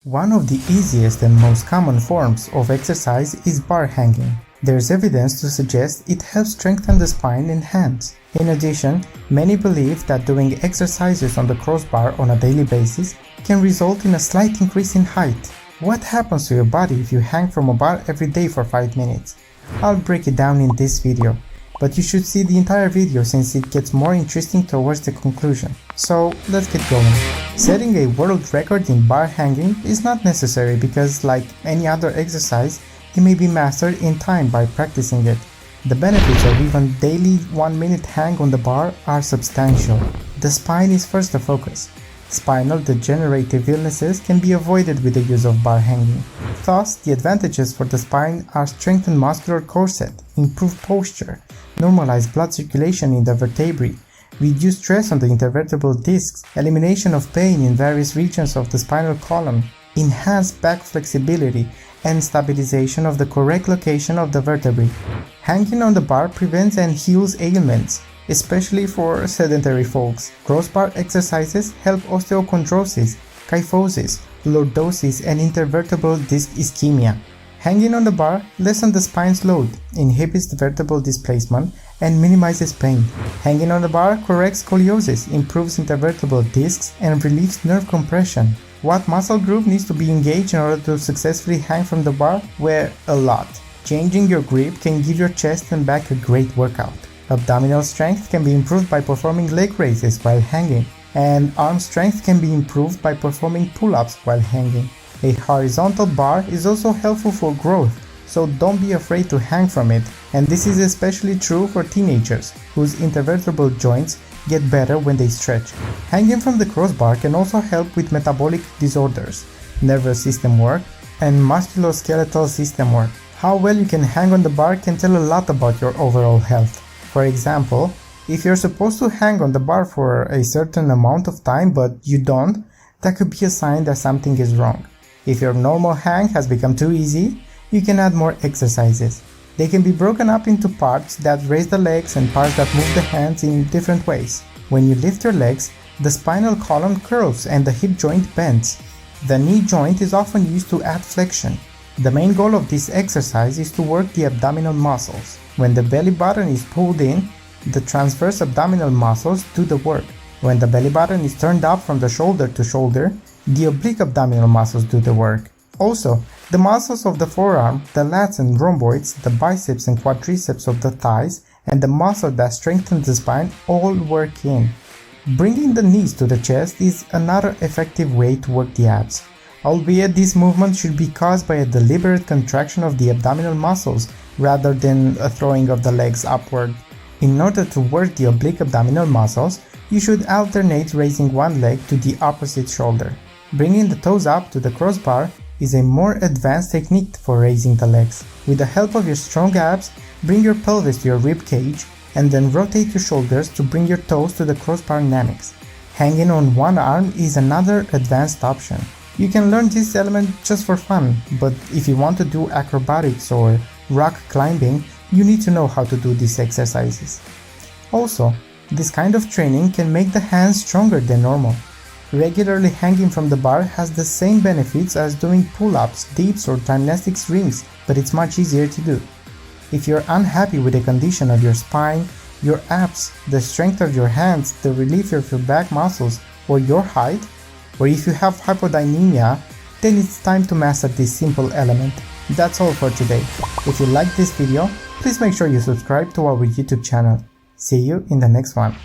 One of the easiest and most common forms of exercise is bar hanging. There's evidence to suggest it helps strengthen the spine and hands. In addition, many believe that doing exercises on the crossbar on a daily basis can result in a slight increase in height. What happens to your body if you hang from a bar every day for 5 minutes? I'll break it down in this video, but you should see the entire video since it gets more interesting towards the conclusion. So let's get going. Setting a world record in bar hanging is not necessary because, like any other exercise, it may be mastered in time by practicing it. The benefits of even daily 1-minute hang on the bar are substantial. The spine is first the focus. Spinal degenerative illnesses can be avoided with the use of bar hanging. Thus, the advantages for the spine are strengthened muscular corset, improved posture, normalized blood circulation in the vertebrae, reduced stress on the intervertebral discs, elimination of pain in various regions of the spinal column, enhanced back flexibility, and stabilization of the correct location of the vertebrae. Hanging on the bar prevents and heals ailments, especially for sedentary folks. Crossbar exercises help osteochondrosis, kyphosis, lordosis, and intervertebral disc ischemia. Hanging on the bar lessens the spine's load, inhibits the vertebral displacement, and minimizes pain. Hanging on the bar corrects scoliosis, improves intervertebral discs, and relieves nerve compression. What muscle group needs to be engaged in order to successfully hang from the bar? Well, a lot. Changing your grip can give your chest and back a great workout. Abdominal strength can be improved by performing leg raises while hanging, and arm strength can be improved by performing pull-ups while hanging. A horizontal bar is also helpful for growth, so don't be afraid to hang from it, and this is especially true for teenagers, whose intervertebral joints get better when they stretch. Hanging from the crossbar can also help with metabolic disorders, nervous system work, and musculoskeletal system work. How well you can hang on the bar can tell a lot about your overall health. For example, if you're supposed to hang on the bar for a certain amount of time but you don't, that could be a sign that something is wrong. If your normal hang has become too easy, you can add more exercises. They can be broken up into parts that raise the legs and parts that move the hands in different ways. When you lift your legs, the spinal column curls and the hip joint bends. The knee joint is often used to add flexion. The main goal of this exercise is to work the abdominal muscles. When the belly button is pulled in, the transverse abdominal muscles do the work. When the belly button is turned up from the shoulder to shoulder, the oblique abdominal muscles do the work. Also, the muscles of the forearm, the lats and rhomboids, the biceps and quadriceps of the thighs, and the muscle that strengthens the spine all work in. Bringing the knees to the chest is another effective way to work the abs, albeit this movement should be caused by a deliberate contraction of the abdominal muscles rather than a throwing of the legs upward. In order to work the oblique abdominal muscles, you should alternate raising one leg to the opposite shoulder. Bringing the toes up to the crossbar is a more advanced technique for raising the legs. With the help of your strong abs, bring your pelvis to your rib cage and then rotate your shoulders to bring your toes to the crossbar dynamics. Hanging on one arm is another advanced option. You can learn this element just for fun, but if you want to do acrobatics or rock climbing, you need to know how to do these exercises. Also, this kind of training can make the hands stronger than normal. Regularly hanging from the bar has the same benefits as doing pull-ups, dips or gymnastics rings, but it's much easier to do. If you're unhappy with the condition of your spine, your abs, the strength of your hands, the relief of your back muscles, or your height, or if you have hypodynamia, then it's time to master this simple element. That's all for today. If you liked this video, please make sure you subscribe to our YouTube channel. See you in the next one.